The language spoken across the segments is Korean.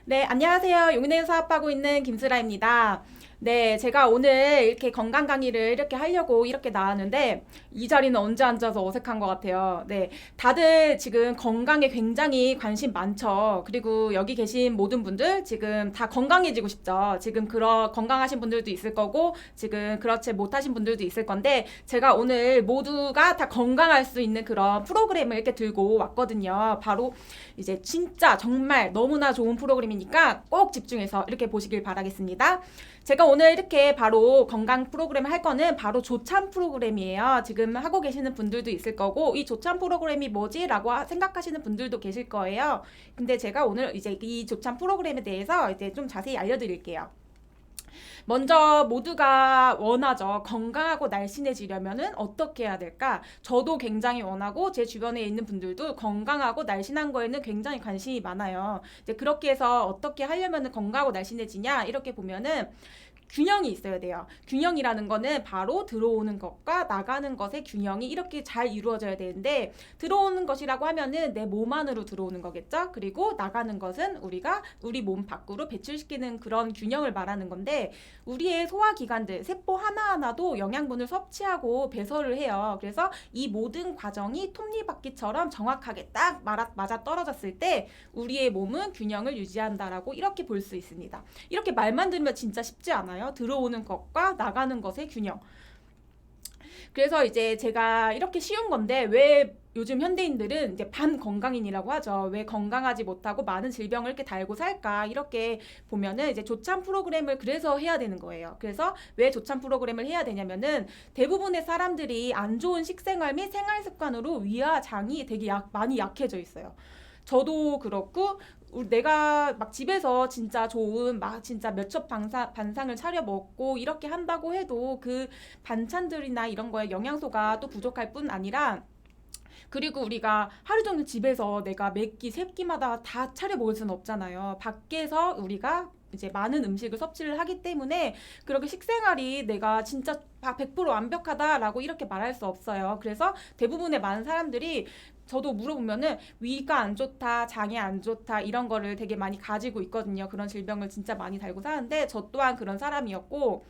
네, 안녕하세요. 용인에서 사업하고 있는 김슬아입니다. 네, 제가 오늘 이렇게 건강 강의를 이렇게 하려고 이렇게 나왔는데, 이 자리는 언제 앉아서 어색한 것 같아요. 네, 다들 지금 건강에 굉장히 관심 많죠. 그리고 여기 계신 모든 분들 지금 다 건강해지고 싶죠. 지금 그런 건강하신 분들도 있을 거고, 지금 그렇지 못하신 분들도 있을 건데, 제가 오늘 모두가 다 건강할 수 있는 그런 프로그램을 이렇게 들고 왔거든요. 바로 이제 진짜 정말 너무나 좋은 프로그램이니까 꼭 집중해서 이렇게 보시길 바라겠습니다. 제가 오늘 이렇게 바로 건강 프로그램 할 거는 바로 조찬 프로그램이에요. 지금 하고 계시는 분들도 있을 거고, 이 조찬 프로그램이 뭐지? 라고 생각하시는 분들도 계실 거예요. 근데 제가 오늘 이제 이 조찬 프로그램에 대해서 이제 좀 자세히 알려드릴게요. 먼저 모두가 원하죠. 건강하고 날씬해지려면은 어떻게 해야 될까? 저도 굉장히 원하고 제 주변에 있는 분들도 건강하고 날씬한 거에는 굉장히 관심이 많아요. 이제 그렇게 해서 어떻게 하려면은 건강하고 날씬해지냐? 이렇게 보면은 균형이 있어야 돼요. 균형이라는 거는 바로 들어오는 것과 나가는 것의 균형이 이렇게 잘 이루어져야 되는데, 들어오는 것이라고 하면은 내 몸 안으로 들어오는 거겠죠. 그리고 나가는 것은 우리가 우리 몸 밖으로 배출시키는 그런 균형을 말하는 건데, 우리의 소화기관들 세포 하나하나도 영양분을 섭취하고 배설을 해요. 그래서 이 모든 과정이 톱니바퀴처럼 정확하게 딱 맞아 떨어졌을 때 우리의 몸은 균형을 유지한다라고 이렇게 볼 수 있습니다. 이렇게 말만 들으면 진짜 쉽지 않아요? 들어오는 것과 나가는 것의 균형. 그래서 이제 제가 이렇게 쉬운 건데, 왜 요즘 현대인들은 이제 반건강인이라고 하죠. 왜 건강하지 못하고 많은 질병을 이렇게 달고 살까? 이렇게 보면은 이제 조찬 프로그램을 그래서 해야 되는 거예요. 그래서 왜 조찬 프로그램을 해야 되냐면은, 대부분의 사람들이 안 좋은 식생활 및 생활 습관으로 위와 장이 되게 많이 약해져 있어요. 저도 그렇고, 내가 막 집에서 진짜 좋은 막 진짜 몇첩 반상을 차려 먹고 이렇게 한다고 해도 그 반찬들이나 이런 거에 영양소가 또 부족할 뿐 아니라, 그리고 우리가 하루 종일 집에서 내가 몇 끼, 세 끼마다 다 차려 먹을 수는 없잖아요. 밖에서 우리가 이제 많은 음식을 섭취를 하기 때문에 그렇게 식생활이 내가 진짜 100% 완벽하다라고 이렇게 말할 수 없어요. 그래서 대부분의 많은 사람들이, 저도 물어보면은 위가 안 좋다, 장이 안 좋다 이런 거를 되게 많이 가지고 있거든요. 그런 질병을 진짜 많이 달고 사는데 저 또한 그런 사람이었고,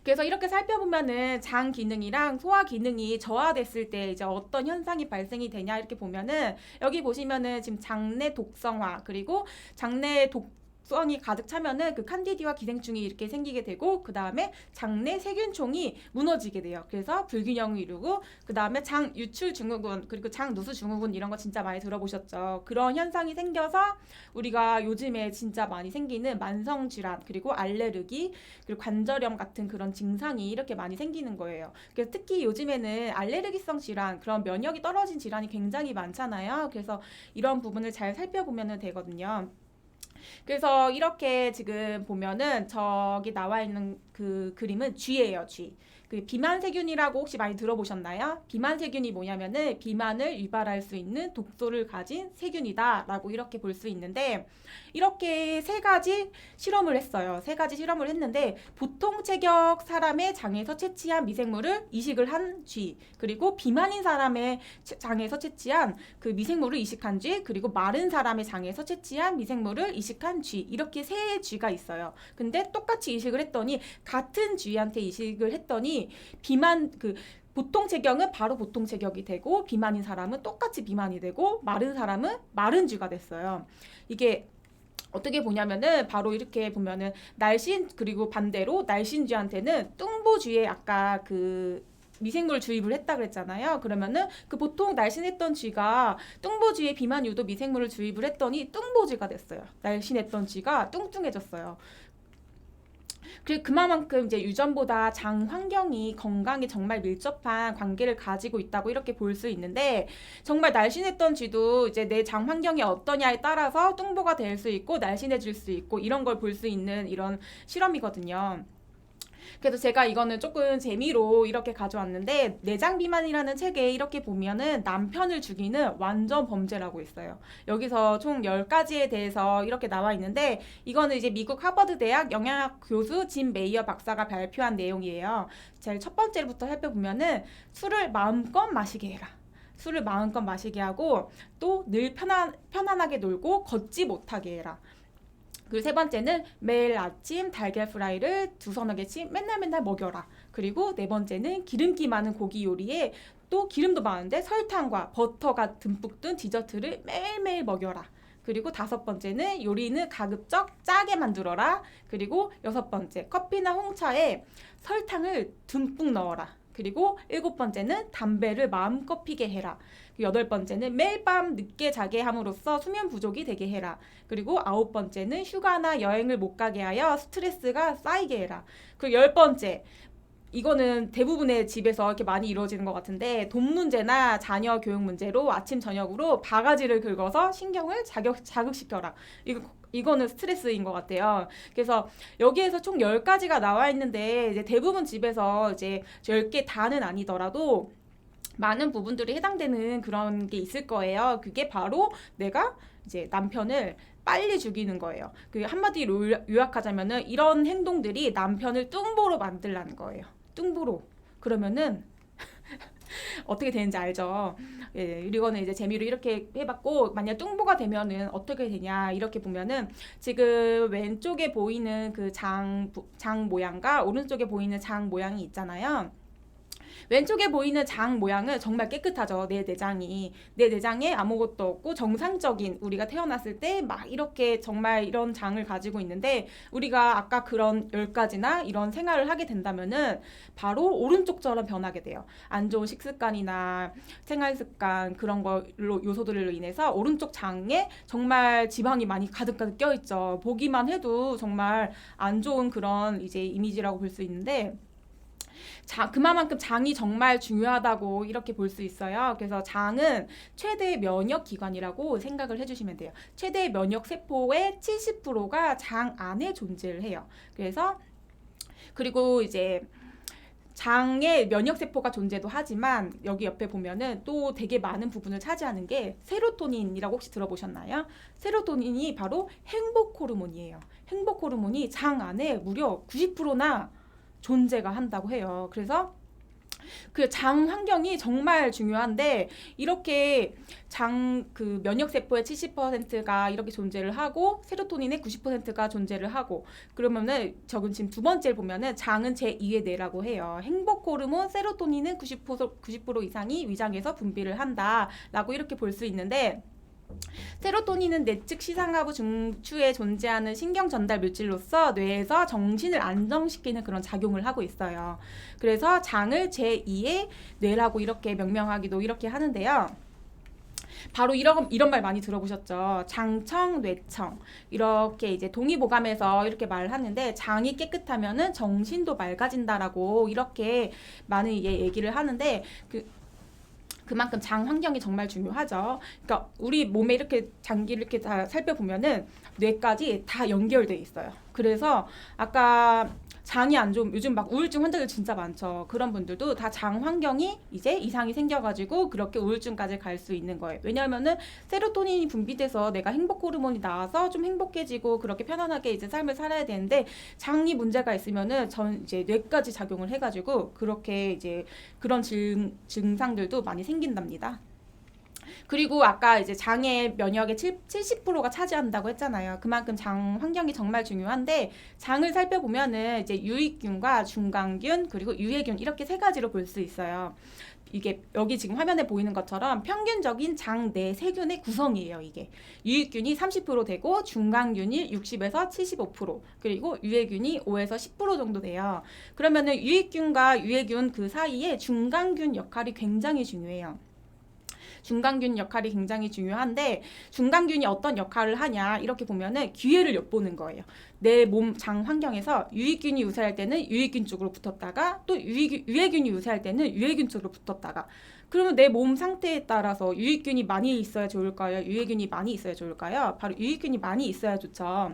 그래서 이렇게 살펴보면은 장 기능이랑 소화 기능이 저하됐을 때 이제 어떤 현상이 발생이 되냐 이렇게 보면은, 여기 보시면은 지금 장내 독성화, 그리고 장내 독성이 가득 차면은 그 칸디디와 기생충이 이렇게 생기게 되고, 그 다음에 장내 세균총이 무너지게 돼요. 그래서 불균형을 이루고, 그 다음에 장 유출 증후군, 그리고 장 누수 증후군 이런 거 진짜 많이 들어보셨죠. 그런 현상이 생겨서 우리가 요즘에 진짜 많이 생기는 만성 질환, 그리고 알레르기, 그리고 관절염 같은 그런 증상이 이렇게 많이 생기는 거예요. 그래서 특히 요즘에는 알레르기성 질환, 그런 면역이 떨어진 질환이 굉장히 많잖아요. 그래서 이런 부분을 잘 살펴보면 되거든요. 그래서 이렇게 지금 보면은 저기 나와 있는 그 그림은 쥐예요, 쥐. 그 비만세균이라고 혹시 많이 들어보셨나요? 비만세균이 뭐냐면은 비만을 유발할 수 있는 독소를 가진 세균이다라고 이렇게 볼 수 있는데, 이렇게 세 가지 실험을 했어요. 세 가지 실험을 했는데, 보통 체격 사람의 장에서 채취한 미생물을 이식을 한 쥐, 그리고 비만인 사람의 장에서 채취한 그 미생물을 이식한 쥐, 그리고 마른 사람의 장에서 채취한 미생물을 이식한 쥐, 이렇게 세 쥐가 있어요. 근데 똑같이 이식을 했더니, 같은 쥐한테 이식을 했더니 비만 보통 체격은 바로 보통 체격이 되고, 비만인 사람은 똑같이 비만이 되고, 마른 사람은 마른 쥐가 됐어요. 이게 어떻게 보냐면은 바로 이렇게 보면은 날씬, 그리고 반대로 날씬쥐한테는 뚱보쥐에 아까 그 미생물 주입을 했다 그랬잖아요. 그러면은 그 보통 날씬했던 쥐가 뚱보쥐에 비만 유도 미생물을 주입을 했더니 뚱보쥐가 됐어요. 날씬했던 쥐가 뚱뚱해졌어요. 그만큼 이제 유전보다 장 환경이 건강에 정말 밀접한 관계를 가지고 있다고 이렇게 볼 수 있는데, 정말 날씬했던 쥐도 이제 내 장 환경이 어떠냐에 따라서 뚱보가 될 수 있고 날씬해질 수 있고 이런 걸 볼 수 있는 이런 실험이거든요. 그래서 제가 이거는 조금 재미로 이렇게 가져왔는데, 내장 비만이라는 책에 이렇게 보면은 남편을 죽이는 완전 범죄라고 있어요. 여기서 총 10가지에 대해서 이렇게 나와 있는데, 이거는 이제 미국 하버드 대학 영양학 교수 짐 메이어 박사가 발표한 내용이에요. 제일 첫 번째부터 살펴보면은, 술을 마음껏 마시게 해라. 술을 마음껏 마시게 하고, 또 늘 편안하게 놀고 걷지 못하게 해라. 그리고 세 번째는 매일 아침 달걀 프라이를 두서너 개씩 맨날 먹여라. 그리고 네 번째는 기름기 많은 고기 요리에 또 기름도 많은데 설탕과 버터가 듬뿍 든 디저트를 매일매일 먹여라. 그리고 다섯 번째는 요리는 가급적 짜게 만들어라. 그리고 여섯 번째, 커피나 홍차에 설탕을 듬뿍 넣어라. 그리고 일곱 번째는 담배를 마음껏 피게 해라. 여덟 번째는 매일 밤 늦게 자게 함으로써 수면 부족이 되게 해라. 그리고 아홉 번째는 휴가나 여행을 못 가게 하여 스트레스가 쌓이게 해라. 그리고 열 번째, 이거는 대부분의 집에서 이렇게 많이 이루어지는 것 같은데, 돈 문제나 자녀 교육 문제로 아침 저녁으로 바가지를 긁어서 신경을 자극시켜라. 이거는 스트레스인 것 같아요. 그래서 여기에서 총 10가지가 나와 있는데, 이제 대부분 집에서 이제 10개 다는 아니더라도 많은 부분들이 해당되는 그런 게 있을 거예요. 그게 바로 내가 이제 남편을 빨리 죽이는 거예요. 그 한마디로 요약하자면은 이런 행동들이 남편을 뚱보로 만들라는 거예요. 뚱보로. 그러면은 어떻게 되는지 알죠? 예, 이거는 이제 재미로 이렇게 해봤고, 만약 뚱보가 되면은 어떻게 되냐 이렇게 보면은 지금 왼쪽에 보이는 그 장 모양과 오른쪽에 보이는 장 모양이 있잖아요. 왼쪽에 보이는 장 모양은 정말 깨끗하죠. 내 내장이. 내 내장에 아무것도 없고 정상적인, 우리가 태어났을 때 막 이렇게 정말 이런 장을 가지고 있는데, 우리가 아까 그런 10가지나 이런 생활을 하게 된다면은 바로 오른쪽처럼 변하게 돼요. 안 좋은 식습관이나 생활 습관, 그런 걸로 요소들로 인해서 오른쪽 장에 정말 지방이 많이 가득가득 껴있죠. 보기만 해도 정말 안 좋은 그런 이제 이미지라고 볼 수 있는데, 그만큼 장이 정말 중요하다고 이렇게 볼 수 있어요. 그래서 장은 최대 면역 기관이라고 생각을 해주시면 돼요. 최대 면역 세포의 70%가 장 안에 존재를 해요. 그리고 이제 장에 면역 세포가 존재도 하지만 여기 옆에 보면은 또 되게 많은 부분을 차지하는 게 세로토닌이라고 혹시 들어보셨나요? 세로토닌이 바로 행복 호르몬이에요. 행복 호르몬이 장 안에 무려 90%나 존재가 한다고 해요. 그래서 그 장 환경이 정말 중요한데, 이렇게 그 면역 세포의 70%가 이렇게 존재를 하고 세로토닌의 90%가 존재를 하고, 그러면은 저건 지금 두 번째를 보면은 장은 제2의 뇌라고 해요. 행복 호르몬 세로토닌은 90% 이상이 위장에서 분비를 한다라고 이렇게 볼 수 있는데, 세로토닌은 내측 시상하부 중추에 존재하는 신경 전달 물질로서 뇌에서 정신을 안정시키는 그런 작용을 하고 있어요. 그래서 장을 제2의 뇌라고 이렇게 명명하기도 이렇게 하는데요. 바로 이런 말 많이 들어보셨죠? 장청, 뇌청. 이렇게 이제 동의보감에서 이렇게 말을 하는데, 장이 깨끗하면은 정신도 맑아진다라고 이렇게 많은 얘기를 하는데, 그만큼 장 환경이 정말 중요하죠. 그러니까 우리 몸에 이렇게 장기를 이렇게 다 살펴보면은 뇌까지 다 연결돼 있어요. 그래서 아까 장이 안 좋은, 요즘 막 우울증 환자들 진짜 많죠. 그런 분들도 다 장 환경이 이제 이상이 생겨가지고 그렇게 우울증까지 갈 수 있는 거예요. 왜냐하면은 세로토닌이 분비돼서 내가 행복 호르몬이 나와서 좀 행복해지고 그렇게 편안하게 이제 삶을 살아야 되는데, 장이 문제가 있으면은 이제 뇌까지 작용을 해가지고 그렇게 이제 그런 증상들도 많이 생긴답니다. 그리고 아까 이제 장의 면역의 70%가 차지한다고 했잖아요. 그만큼 장 환경이 정말 중요한데, 장을 살펴보면은 이제 유익균과 중간균 그리고 유해균, 이렇게 세 가지로 볼 수 있어요. 이게 여기 지금 화면에 보이는 것처럼 평균적인 장 내 세균의 구성이에요. 이게 유익균이 30% 되고 중간균이 60에서 75%, 그리고 유해균이 5에서 10% 정도 돼요. 그러면은 유익균과 유해균 그 사이에 중간균 역할이 굉장히 중요해요. 중간균 역할이 굉장히 중요한데, 중간균이 어떤 역할을 하냐 이렇게 보면은 기회를 엿보는 거예요. 내 몸 장 환경에서 유익균이 유사할 때는 유익균 쪽으로 붙었다가, 또 유해균이 유사할 때는 유해균 쪽으로 붙었다가, 그러면 내 몸 상태에 따라서 유익균이 많이 있어야 좋을까요? 유해균이 많이 있어야 좋을까요? 바로 유익균이 많이 있어야 좋죠.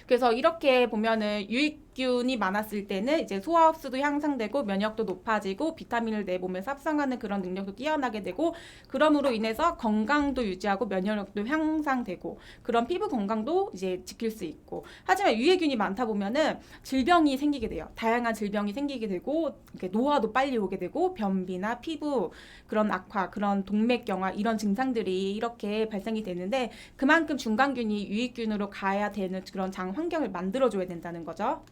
그래서 이렇게 보면은 유익균이 많았을 때는 이제 소화 흡수도 향상되고 면역도 높아지고 비타민을 내 몸에서 합성하는 그런 능력도 뛰어나게 되고 그럼으로 인해서 건강도 유지하고 면역력도 향상되고 그런 피부 건강도 이제 지킬 수 있고 하지만 유해균이 많다 보면은 질병이 생기게 돼요. 다양한 질병이 생기게 되고 이렇게 노화도 빨리 오게 되고 변비나 피부 그런 악화, 그런 동맥경화 이런 증상들이 이렇게 발생이 되는데 그만큼 중간균이 유익균으로 가야 되는 그런 장 환경을 만들어줘야 된다는 거죠.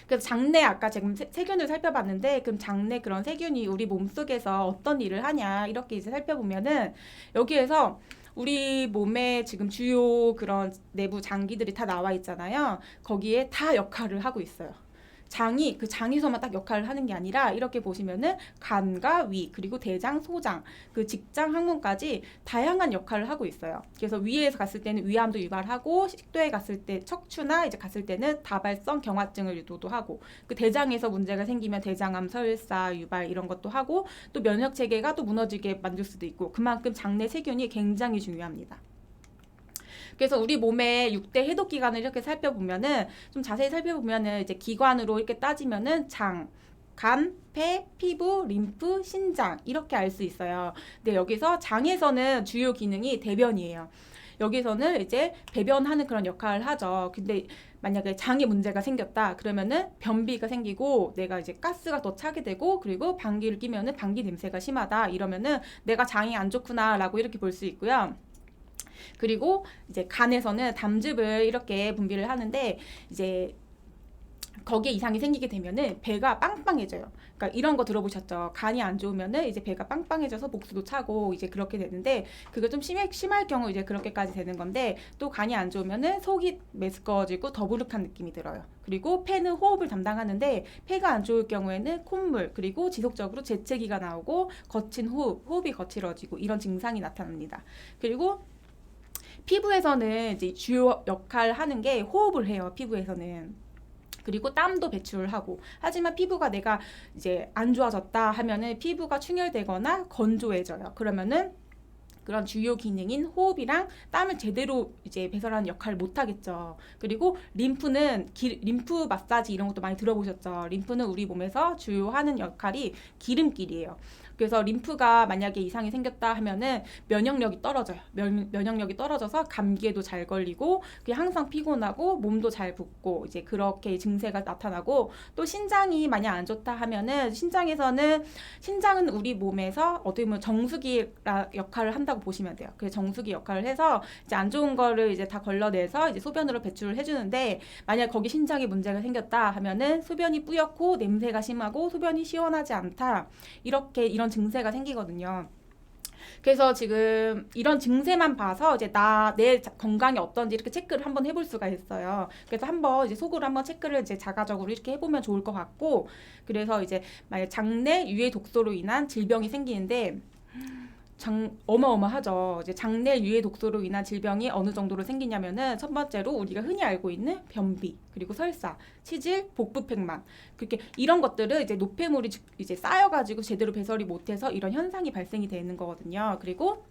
그래서 장내 아까 지금 세균을 살펴봤는데 그럼 장내 그런 세균이 우리 몸속에서 어떤 일을 하냐 이렇게 이제 살펴보면은 여기에서 우리 몸에 지금 주요 그런 내부 장기들이 다 나와 있잖아요. 거기에 다 역할을 하고 있어요. 장이 그 장에서만 딱 역할을 하는 게 아니라 이렇게 보시면은 간과 위 그리고 대장, 소장, 그 직장, 항문까지 다양한 역할을 하고 있어요. 그래서 위에서 갔을 때는 위암도 유발하고 식도에 갔을 때 척추나 이제 갔을 때는 다발성 경화증을 유도도 하고 그 대장에서 문제가 생기면 대장암, 설사, 유발 이런 것도 하고 또 면역 체계가 또 무너지게 만들 수도 있고 그만큼 장내 세균이 굉장히 중요합니다. 그래서 우리 몸의 6대 해독 기관을 이렇게 살펴보면은 좀 자세히 살펴보면은 이제 기관으로 이렇게 따지면은 장, 간, 폐, 피부, 림프, 신장 이렇게 알 수 있어요. 근데 여기서 장에서는 주요 기능이 대변이에요. 여기서는 이제 배변하는 그런 역할을 하죠. 근데 만약에 장에 문제가 생겼다 그러면은 변비가 생기고 내가 이제 가스가 더 차게 되고 그리고 방귀를 뀌면은 방귀 냄새가 심하다 이러면은 내가 장이 안 좋구나라고 이렇게 볼 수 있고요. 그리고 이제 간에서는 담즙을 이렇게 분비를 하는데 이제 거기에 이상이 생기게 되면은 배가 빵빵해져요. 그러니까 이런 거 들어보셨죠? 간이 안 좋으면은 이제 배가 빵빵해져서 목수도 차고 이제 그렇게 되는데 그게 좀 심할 경우 이제 그렇게까지 되는 건데 또 간이 안 좋으면은 속이 메스꺼워지고 더부룩한 느낌이 들어요. 그리고 폐는 호흡을 담당하는데 폐가 안 좋을 경우에는 콧물 그리고 지속적으로 재채기가 나오고 거친 호흡이 거칠어지고 이런 증상이 나타납니다. 그리고 피부에서는 이제 주요 역할을 하는 게 호흡을 해요. 피부에서는. 그리고 땀도 배출하고 하지만 피부가 내가 이제 안 좋아졌다 하면은 피부가 충혈되거나 건조해져요. 그러면은 그런 주요 기능인 호흡이랑 땀을 제대로 이제 배설하는 역할을 못 하겠죠. 그리고 림프는 림프 마사지 이런 것도 많이 들어보셨죠. 림프는 우리 몸에서 주요 하는 역할이 기름길이에요. 그래서 림프가 만약에 이상이 생겼다 하면은 면역력이 떨어져요. 면역력이 떨어져서 감기에도 잘 걸리고 그게 항상 피곤하고 몸도 잘 붓고 이제 그렇게 증세가 나타나고 또 신장이 만약 안 좋다 하면은 신장은 우리 몸에서 어떻게 보면 정수기 역할을 한다고 보시면 돼요. 그래서 정수기 역할을 해서 이제 안 좋은 거를 이제 다 걸러내서 이제 소변으로 배출을 해주는데 만약 거기 신장에 문제가 생겼다 하면은 소변이 뿌옇고 냄새가 심하고 소변이 시원하지 않다 이런 증세가 생기거든요. 그래서 지금 이런 증세만 봐서 이제 내 건강이 어떤지 이렇게 체크를 한번 해볼 수가 있어요. 그래서 한번 이제 속으로 한번 체크를 이제 자가적으로 이렇게 해보면 좋을 것 같고, 그래서 이제 만약 장내 유해 독소로 인한 질병이 생기는데 어마어마하죠. 이제 장내 유해 독소로 인한 질병이 어느 정도로 생기냐면은 첫 번째로 우리가 흔히 알고 있는 변비, 그리고 설사, 치질, 복부팽만 그렇게 이런 것들은 이제 노폐물이 이제 쌓여가지고 제대로 배설이 못해서 이런 현상이 발생이 되는 거거든요. 그리고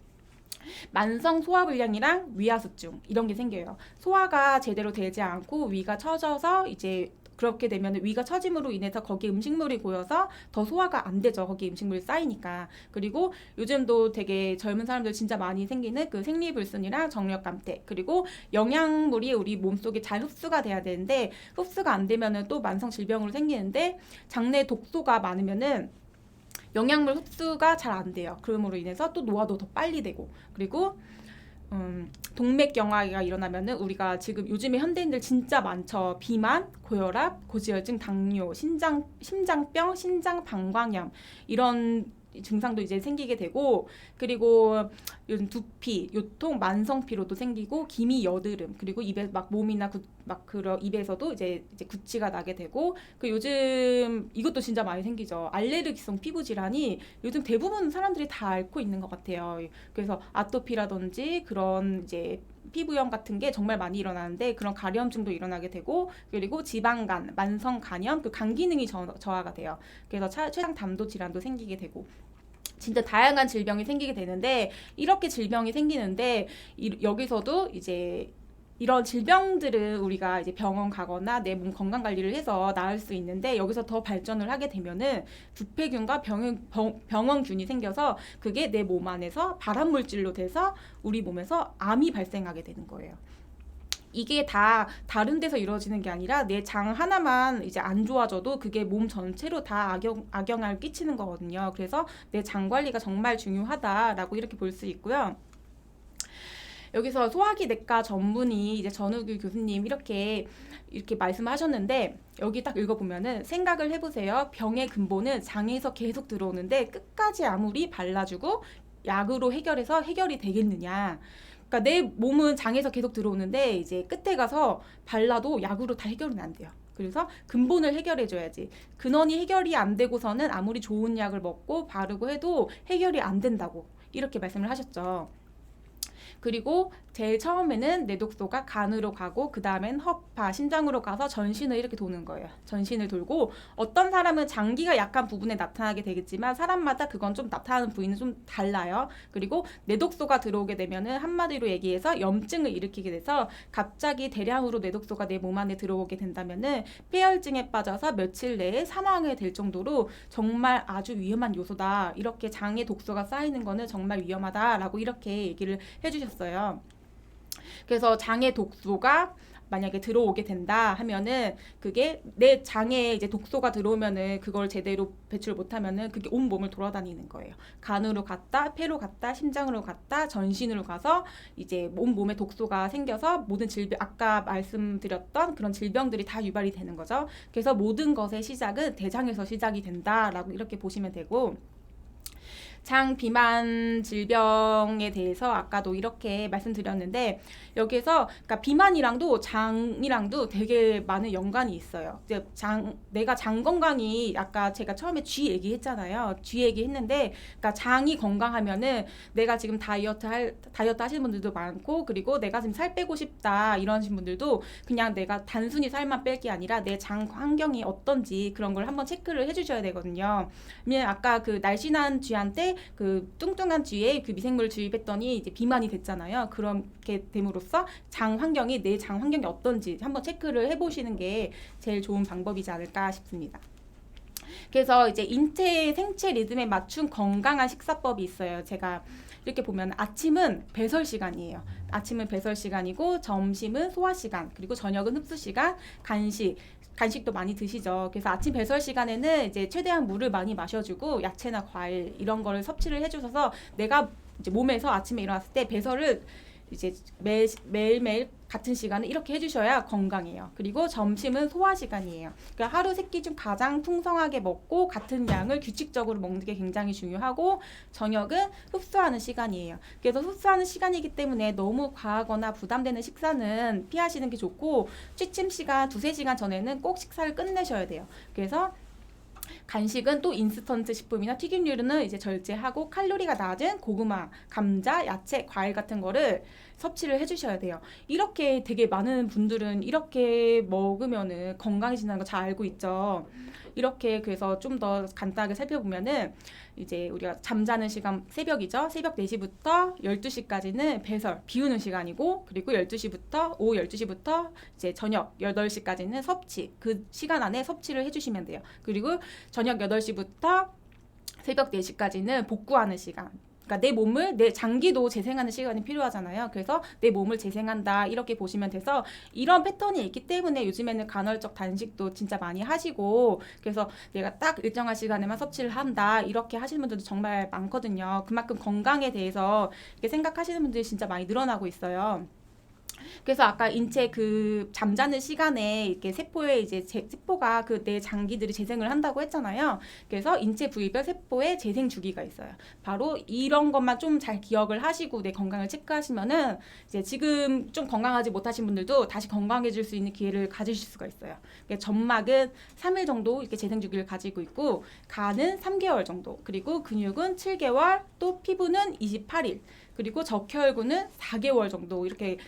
만성 소화불량이랑 위하수증 이런 게 생겨요. 소화가 제대로 되지 않고 위가 처져서 이제 그렇게 되면 위가 처짐으로 인해서 거기에 음식물이 고여서 더 소화가 안 되죠. 거기에 음식물이 쌓이니까. 그리고 요즘도 되게 젊은 사람들 진짜 많이 생기는 그 생리불순이랑 정력감퇴 그리고 영양물이 우리 몸속에 잘 흡수가 돼야 되는데 흡수가 안 되면은 또 만성 질병으로 생기는데 장내 독소가 많으면은 영양물 흡수가 잘 안 돼요. 그럼으로 인해서 또 노화도 더 빨리 되고 그리고 동맥경화가 일어나면은 우리가 지금 요즘에 현대인들 진짜 많죠. 비만, 고혈압, 고지혈증, 당뇨, 심장병, 심장방광염 이런 증상도 이제 생기게 되고 그리고 요즘 두피, 요통, 만성 피로도 생기고 기미, 여드름 그리고 입에 막 몸이나 그런 입에서도 이제 구취가 나게 되고 그 요즘 이것도 진짜 많이 생기죠. 알레르기성 피부 질환이 요즘 대부분 사람들이 다 앓고 있는 것 같아요. 그래서 아토피라든지 그런 이제 피부염 같은 게 정말 많이 일어나는데 그런 가려움증도 일어나게 되고 그리고 지방간, 만성 간염, 그 간 기능이 저하가 돼요. 그래서 췌장 담도 질환도 생기게 되고 진짜 다양한 질병이 생기게 되는데 이렇게 질병이 생기는데 여기서도 이제 이런 질병들은 우리가 이제 병원 가거나 내 몸 건강 관리를 해서 나을 수 있는데 여기서 더 발전을 하게 되면은 부패균과 병원균이 생겨서 그게 내 몸 안에서 발암물질로 돼서 우리 몸에서 암이 발생하게 되는 거예요. 이게 다 다른 데서 이루어지는 게 아니라 내 장 하나만 이제 안 좋아져도 그게 몸 전체로 다 악영향을 끼치는 거거든요. 그래서 내 장 관리가 정말 중요하다라고 이렇게 볼 수 있고요. 여기서 소화기 내과 전문의 이제 전우규 교수님 이렇게 말씀하셨는데 여기 딱 읽어보면은 생각을 해보세요. 병의 근본은 장에서 계속 들어오는데 끝까지 아무리 발라주고 약으로 해결해서 해결이 되겠느냐. 그러니까 내 몸은 장에서 계속 들어오는데 이제 끝에 가서 발라도 약으로 다 해결은 안 돼요. 그래서 근본을 해결해줘야지. 근원이 해결이 안 되고서는 아무리 좋은 약을 먹고 바르고 해도 해결이 안 된다고 이렇게 말씀을 하셨죠. 그리고 제일 처음에는 뇌독소가 간으로 가고 그 다음엔 허파, 심장으로 가서 전신을 이렇게 도는 거예요. 전신을 돌고 어떤 사람은 장기가 약한 부분에 나타나게 되겠지만 사람마다 그건 좀 나타나는 부위는 좀 달라요. 그리고 뇌독소가 들어오게 되면은 한마디로 얘기해서 염증을 일으키게 돼서 갑자기 대량으로 뇌독소가 내 몸 안에 들어오게 된다면은 폐혈증에 빠져서 며칠 내에 사망이 될 정도로 정말 아주 위험한 요소다. 이렇게 장에 독소가 쌓이는 거는 정말 위험하다라고 이렇게 얘기를 해주셨어요. 그래서 장에 독소가 만약에 들어오게 된다 하면은 그게 내 장에 이제 독소가 들어오면은 그걸 제대로 배출 못하면은 그게 온 몸을 돌아다니는 거예요. 간으로 갔다, 폐로 갔다, 심장으로 갔다, 전신으로 가서 이제 온 몸에 독소가 생겨서 모든 질병, 아까 말씀드렸던 그런 질병들이 다 유발이 되는 거죠. 그래서 모든 것의 시작은 대장에서 시작이 된다라고 이렇게 보시면 되고. 장 비만 질병에 대해서 아까도 이렇게 말씀드렸는데 여기서 그러니까 비만이랑도 장이랑도 되게 많은 연관이 있어요. 이제 내가 장 건강이 아까 제가 처음에 쥐 얘기했잖아요. 쥐 얘기했는데 그러니까 장이 건강하면은 내가 지금 다이어트 하시는 분들도 많고 그리고 내가 지금 살 빼고 싶다 이러신 분들도 그냥 내가 단순히 살만 뺄 게 아니라 내 장 환경이 어떤지 그런 걸 한번 체크를 해주셔야 되거든요. 왜냐면 아까 그 날씬한 쥐한테 그 뚱뚱한 쥐에 그 미생물을 주입했더니 이제 비만이 됐잖아요. 그렇게 됨으로써 장 환경이 내 장 환경이 어떤지 한번 체크를 해보시는 게 제일 좋은 방법이지 않을까 싶습니다. 그래서 이제 인체의 생체 리듬에 맞춘 건강한 식사법이 있어요. 제가 이렇게 보면 아침은 배설 시간이에요. 아침은 배설 시간이고 점심은 소화 시간, 그리고 저녁은 흡수 시간, 간식도 많이 드시죠. 그래서 아침 배설 시간에는 이제 최대한 물을 많이 마셔주고 야채나 과일 이런 거를 섭취를 해주셔서 내가 이제 몸에서 아침에 일어났을 때 배설을 이제 매일매일 같은 시간에 이렇게 해주셔야 건강해요. 그리고 점심은 소화 시간이에요. 그러니까 하루 세 끼 중 가장 풍성하게 먹고 같은 양을 규칙적으로 먹는 게 굉장히 중요하고 저녁은 흡수하는 시간이에요. 그래서 흡수하는 시간이기 때문에 너무 과하거나 부담되는 식사는 피하시는 게 좋고 취침 시간 2-3시간 전에는 꼭 식사를 끝내셔야 돼요. 그래서 간식은 또 인스턴트 식품이나 튀김류는 이제 절제하고 칼로리가 낮은 고구마, 감자, 야채, 과일 같은 거를 섭취를 해주셔야 돼요. 이렇게 되게 많은 분들은 이렇게 먹으면은 건강해진다는 거 잘 알고 있죠. 이렇게 그래서 좀 더 간단하게 살펴보면은 이제 우리가 잠자는 시간 새벽이죠. 새벽 4시부터 12시까지는 배설, 비우는 시간이고 그리고 12시부터 오후 12시부터 이제 저녁 8시까지는 섭취. 그 시간 안에 섭취를 해주시면 돼요. 그리고 저녁 8시부터 새벽 4시까지는 복구하는 시간. 그러니까 내 몸을 내 장기도 재생하는 시간이 필요하잖아요. 그래서 내 몸을 재생한다 이렇게 보시면 돼서 이런 패턴이 있기 때문에 요즘에는 간헐적 단식도 진짜 많이 하시고 그래서 내가 딱 일정한 시간에만 섭취를 한다 이렇게 하시는 분들도 정말 많거든요. 그만큼 건강에 대해서 이렇게 생각하시는 분들이 진짜 많이 늘어나고 있어요. 그래서 아까 인체 그 잠자는 시간에 이렇게 세포에 이제 세포가 그 내 장기들이 재생을 한다고 했잖아요. 그래서 인체 부위별 세포의 재생 주기가 있어요. 바로 이런 것만 좀 잘 기억을 하시고 내 건강을 체크하시면은 이제 지금 좀 건강하지 못하신 분들도 다시 건강해질 수 있는 기회를 가지실 수가 있어요. 점막은 3일 정도 이렇게 재생 주기를 가지고 있고 간은 3개월 정도, 그리고 근육은 7개월, 또 피부는 28일, 그리고 적혈구는 4개월 정도 이렇게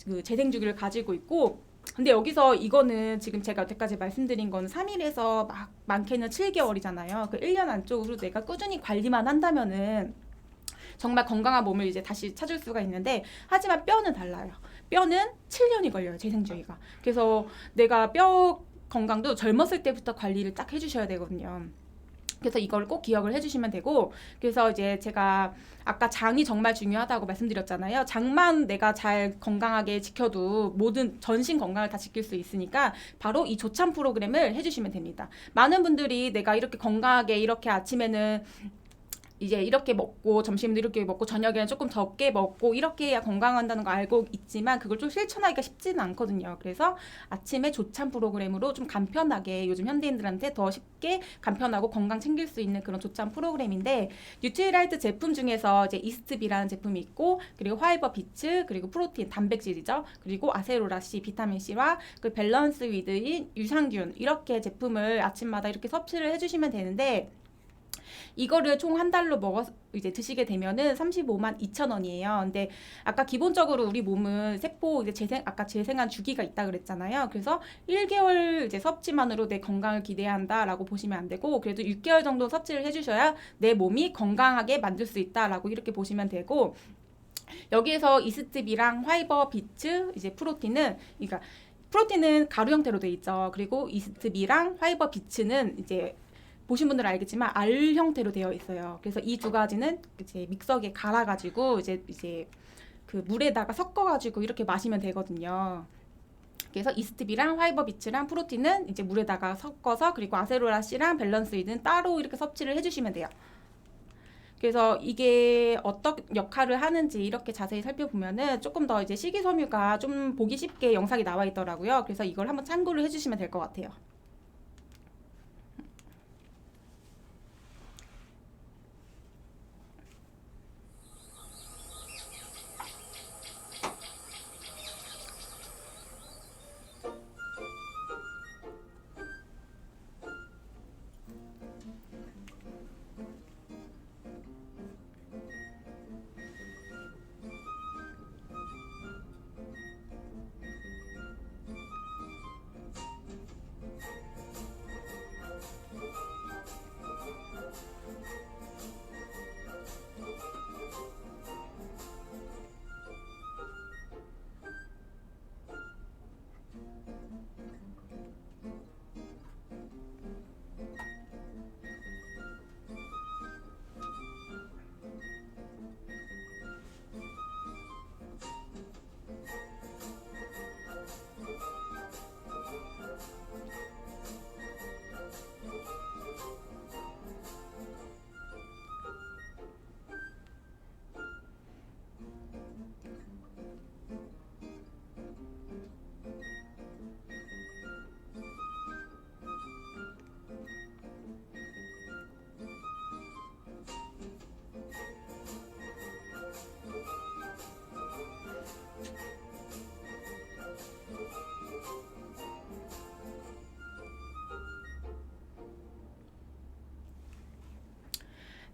그 재생 주기를 가지고 있고 근데 여기서 이거는 지금 제가 여태까지 말씀드린 건 3일에서 많게는 7개월이잖아요. 그 1년 안쪽으로 내가 꾸준히 관리만 한다면은 정말 건강한 몸을 이제 다시 찾을 수가 있는데 하지만 뼈는 달라요. 뼈는 7년이 걸려요, 재생 주기가. 그래서 내가 뼈 건강도 젊었을 때부터 관리를 딱 해주셔야 되거든요. 그래서 이걸 꼭 기억을 해주시면 되고, 그래서 이제 제가 아까 장이 정말 중요하다고 말씀드렸잖아요. 장만 내가 잘 건강하게 지켜도 모든 전신 건강을 다 지킬 수 있으니까 바로 이 조찬 프로그램을 해주시면 됩니다. 많은 분들이 내가 이렇게 건강하게 이렇게 아침에는 이제 이렇게 먹고 점심도 이렇게 먹고 저녁에는 조금 적게 먹고 이렇게 해야 건강한다는 거 알고 있지만 그걸 좀 실천하기가 쉽지는 않거든요. 그래서 아침에 조찬 프로그램으로 좀 간편하게 요즘 현대인들한테 더 쉽게 간편하고 건강 챙길 수 있는 그런 조찬 프로그램인데, 뉴트리라이트 제품 중에서 이제 이스트비라는 제품이 있고, 그리고 화이버 비츠, 그리고 프로틴 단백질이죠. 그리고 아세로라 C 비타민 C와 그 밸런스 위드인 유산균, 이렇게 제품을 아침마다 이렇게 섭취를 해주시면 되는데, 이거를 총 한 달로 먹어 이제 드시게 되면은 35만 2천 원이에요. 근데 아까 기본적으로 우리 몸은 세포 이제 아까 재생한 주기가 있다 그랬잖아요. 그래서 1개월 이제 섭취만으로 내 건강을 기대한다라고 보시면 안 되고, 그래도 6개월 정도 섭취를 해주셔야 내 몸이 건강하게 만들 수 있다라고 이렇게 보시면 되고, 여기에서 이스트비랑 화이버 비츠 이제 프로틴은, 그러니까 프로틴은 가루 형태로 돼 있죠. 그리고 이스트비랑 화이버 비츠는 이제 보신 분들은 알겠지만 알 형태로 되어 있어요. 그래서 이 두 가지는 이제 믹서기에 갈아가지고 이제 그 물에다가 섞어가지고 이렇게 마시면 되거든요. 그래서 이스트비랑 화이버 비츠랑 프로틴은 이제 물에다가 섞어서, 그리고 아세로라 C랑 밸런스 위는 따로 이렇게 섭취를 해주시면 돼요. 그래서 이게 어떤 역할을 하는지 이렇게 자세히 살펴보면은 조금 더 이제 식이섬유가 좀 보기 쉽게 영상이 나와 있더라고요. 그래서 이걸 한번 참고를 해주시면 될 것 같아요.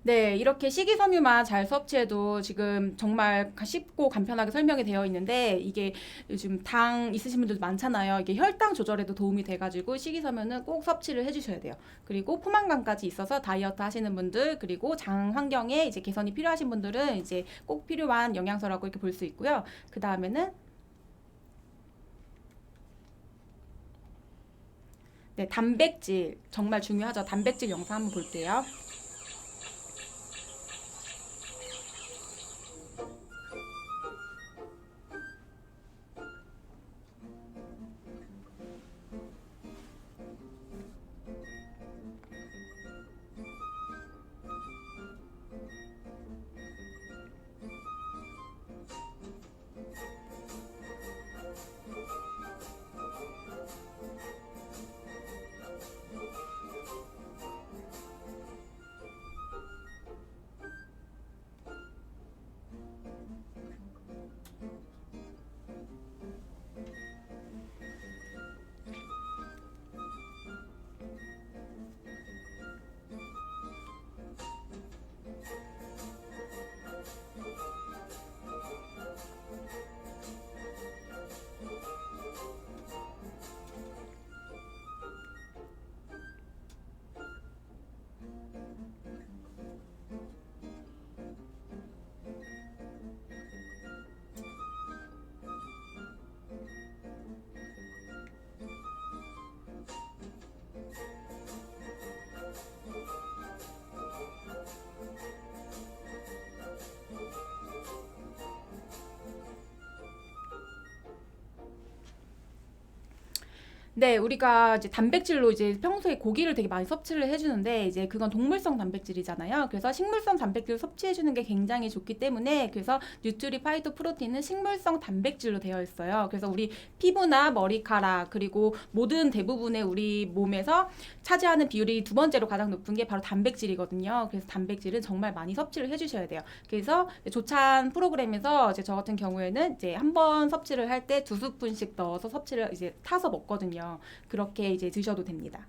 네, 이렇게 식이섬유만 잘 섭취해도 지금 정말 쉽고 간편하게 설명이 되어 있는데, 이게 요즘 당 있으신 분들도 많잖아요. 이게 혈당 조절에도 도움이 돼가지고 식이섬유는 꼭 섭취를 해주셔야 돼요. 그리고 포만감까지 있어서 다이어트 하시는 분들, 그리고 장 환경에 이제 개선이 필요하신 분들은 이제 꼭 필요한 영양소라고 이렇게 볼 수 있고요. 그 다음에는 네, 단백질 정말 중요하죠. 단백질 영상 한번 볼게요. 네, 우리가 이제 단백질로 이제 평소에 고기를 되게 많이 섭취를 해주는데 이제 그건 동물성 단백질이잖아요. 그래서 식물성 단백질을 섭취해주는 게 굉장히 좋기 때문에 그래서 뉴트리 파이토 프로틴은 식물성 단백질로 되어 있어요. 그래서 우리 피부나 머리카락 그리고 모든 대부분의 우리 몸에서 차지하는 비율이 두 번째로 가장 높은 게 바로 단백질이거든요. 그래서 단백질은 정말 많이 섭취를 해주셔야 돼요. 그래서 조찬 프로그램에서 이제 저 같은 경우에는 이제 한 번 섭취를 할 때 2스푼씩 넣어서 섭취를 이제 타서 먹거든요. 그렇게 이제 드셔도 됩니다.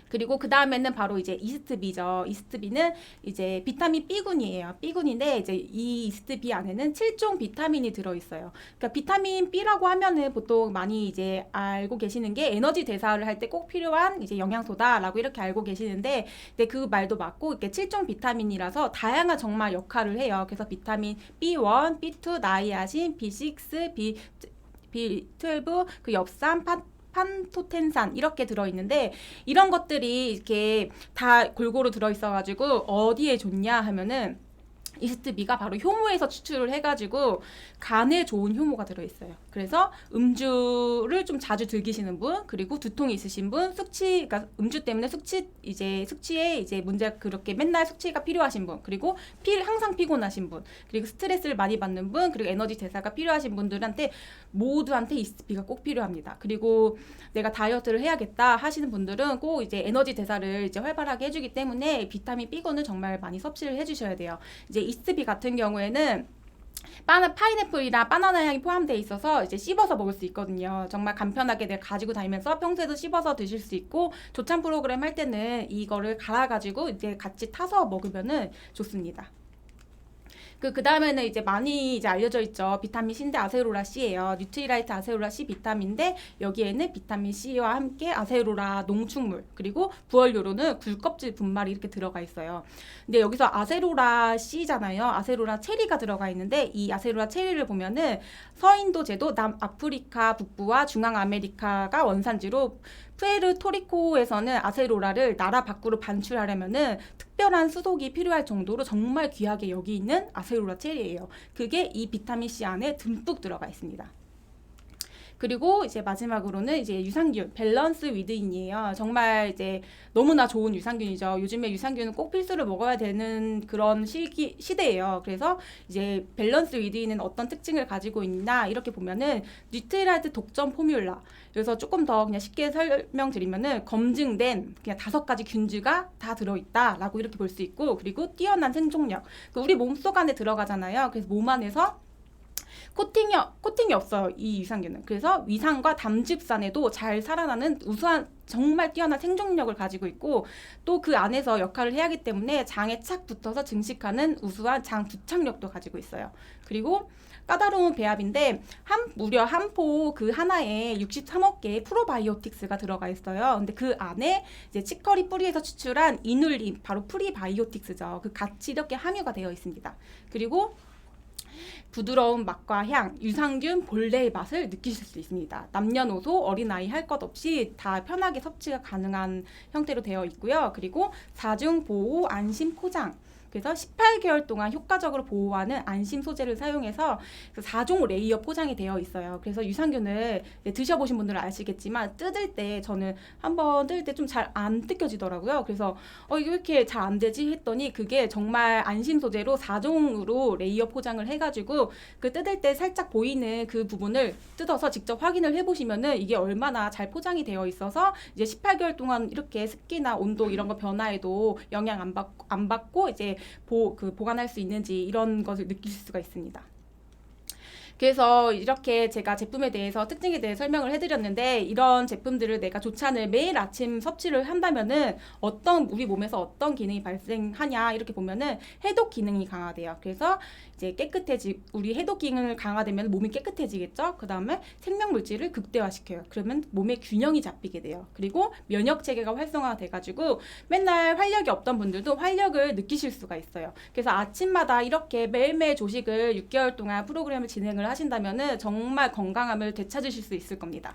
그리고 그 다음에는 바로 이제 이스트비죠. 이스트비는 이제 비타민 B군이에요. B군인데 이제 이 이스트비 안에는 7종 비타민이 들어있어요. 그러니까 비타민 B라고 하면은 보통 많이 이제 알고 계시는 게 에너지 대사를 할 때 꼭 필요한 이제 영양소다라고 이렇게 알고 계시는데, 근데 그 말도 맞고 이렇게 7종 비타민이라서 다양한 정말 역할을 해요. 그래서 비타민 B1, B2, 나이아신, B6, B12, 그 엽산, 판토텐산 이렇게 들어있는데 이런 것들이 이렇게 다 골고루 들어있어가지고 어디에 좋냐 하면은 이스트비가 바로 효모에서 추출을 해가지고 간에 좋은 효모가 들어있어요. 그래서 음주를 좀 자주 즐기시는 분, 그리고 두통이 있으신 분, 그러니까 음주 때문에 숙취에 이제 문제 그렇게 맨날 숙취가 필요하신 분, 그리고 항상 피곤하신 분, 그리고 스트레스를 많이 받는 분, 그리고 에너지 대사가 필요하신 분들한테 모두한테 이스트비가 꼭 필요합니다. 그리고 내가 다이어트를 해야겠다 하시는 분들은 꼭 이제 에너지 대사를 이제 활발하게 해주기 때문에 비타민 B군을 정말 많이 섭취를 해주셔야 돼요. 이제 이스트비 같은 경우에는 파인애플이랑 바나나 향이 포함되어 있어서 이제 씹어서 먹을 수 있거든요. 정말 간편하게 내가 가지고 다니면서 평소에도 씹어서 드실 수 있고 조찬 프로그램 할 때는 이거를 갈아가지고 이제 같이 타서 먹으면은 좋습니다. 그 다음에는 이제 많이 이제 알려져 있죠. 비타민 C인데 아세로라 C예요. 뉴트리라이트 아세로라 C 비타민인데 여기에는 비타민 C와 함께 아세로라 농축물 그리고 부활효로는 굴껍질 분말이 이렇게 들어가 있어요. 근데 여기서 아세로라 C잖아요. 아세로라 체리가 들어가 있는데 이 아세로라 체리를 보면은 서인도 제도 남아프리카 북부와 중앙아메리카가 원산지로 푸에르토리코에서는 아세로라를 나라 밖으로 반출하려면은 특별한 수속이 필요할 정도로 정말 귀하게 여기 있는 아세로라 체리예요. 그게 이 비타민 C 안에 듬뿍 들어가 있습니다. 그리고 이제 마지막으로는 이제 유산균, 밸런스 위드인이에요. 정말 이제 너무나 좋은 유산균이죠. 요즘에 유산균은 꼭 필수로 먹어야 되는 그런 시대예요. 그래서 이제 밸런스 위드인은 어떤 특징을 가지고 있나 이렇게 보면은 뉴트리라이트 독점 포뮬라. 그래서 조금 더 그냥 쉽게 설명드리면은 검증된 그냥 5가지 균주가 다 들어있다라고 이렇게 볼 수 있고, 그리고 뛰어난 생존력. 우리 몸속 안에 들어가잖아요. 그래서 몸 안에서 코팅이 없어요, 이 유산균은. 그래서 위산과 담즙산에도 잘 살아나는 우수한 정말 뛰어난 생존력을 가지고 있고, 또 그 안에서 역할을 해야 하기 때문에 장에 착 붙어서 증식하는 우수한 장 부착력도 가지고 있어요. 그리고 까다로운 배합인데 무려 한 포 그 하나에 63억 개의 프로바이오틱스가 들어가 있어요. 근데 그 안에 이제 치커리 뿌리에서 추출한 이눌린, 바로 프리바이오틱스죠. 그 같이 이렇게 함유가 되어 있습니다. 그리고 부드러운 맛과 향, 유산균 본래의 맛을 느끼실 수 있습니다. 남녀노소, 어린아이 할 것 없이 다 편하게 섭취가 가능한 형태로 되어 있고요. 그리고 4중 보호 안심 포장. 그래서 18개월 동안 효과적으로 보호하는 안심 소재를 사용해서 4종 레이어 포장이 되어 있어요. 그래서 유산균을 드셔보신 분들은 아시겠지만 뜯을 때 저는 한번 뜯을 때 좀 잘 안 뜯겨지더라고요. 그래서 이게 왜 이렇게 잘 안 되지 했더니 그게 정말 안심 소재로 4종으로 레이어 포장을 해가지고 그 뜯을 때 살짝 보이는 그 부분을 뜯어서 직접 확인을 해보시면은 이게 얼마나 잘 포장이 되어 있어서 이제 18개월 동안 이렇게 습기나 온도 이런 거 변화에도 영향 안 받고 이제 보관할 수 있는지 이런 것을 느끼실 수가 있습니다. 그래서 이렇게 제가 제품에 대해서 특징에 대해 설명을 해드렸는데, 이런 제품들을 내가 조찬을 매일 아침 섭취를 한다면은 우리 몸에서 어떤 기능이 발생하냐 이렇게 보면은 해독 기능이 강화돼요. 그래서 이제 우리 해독 기능을 강화되면 몸이 깨끗해지겠죠. 그 다음에 생명 물질을 극대화시켜요. 그러면 몸의 균형이 잡히게 돼요. 그리고 면역 체계가 활성화돼가지고 맨날 활력이 없던 분들도 활력을 느끼실 수가 있어요. 그래서 아침마다 이렇게 매일매일 조식을 6개월 동안 프로그램을 진행을 하신다면은 정말 건강함을 되찾으실 수 있을 겁니다.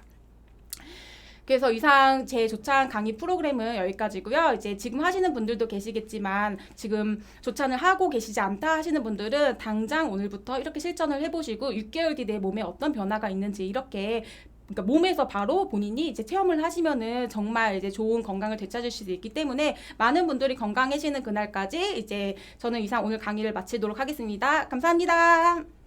그래서 이상 제 조찬 강의 프로그램은 여기까지고요. 이제 지금 하시는 분들도 계시겠지만 지금 조찬을 하고 계시지 않다 하시는 분들은 당장 오늘부터 이렇게 실천을 해보시고 6개월 뒤 내 몸에 어떤 변화가 있는지 이렇게 그러니까 몸에서 바로 본인이 이제 체험을 하시면은 정말 이제 좋은 건강을 되찾을 수 있기 때문에 많은 분들이 건강해지는 그날까지 이제 저는 이상 오늘 강의를 마치도록 하겠습니다. 감사합니다.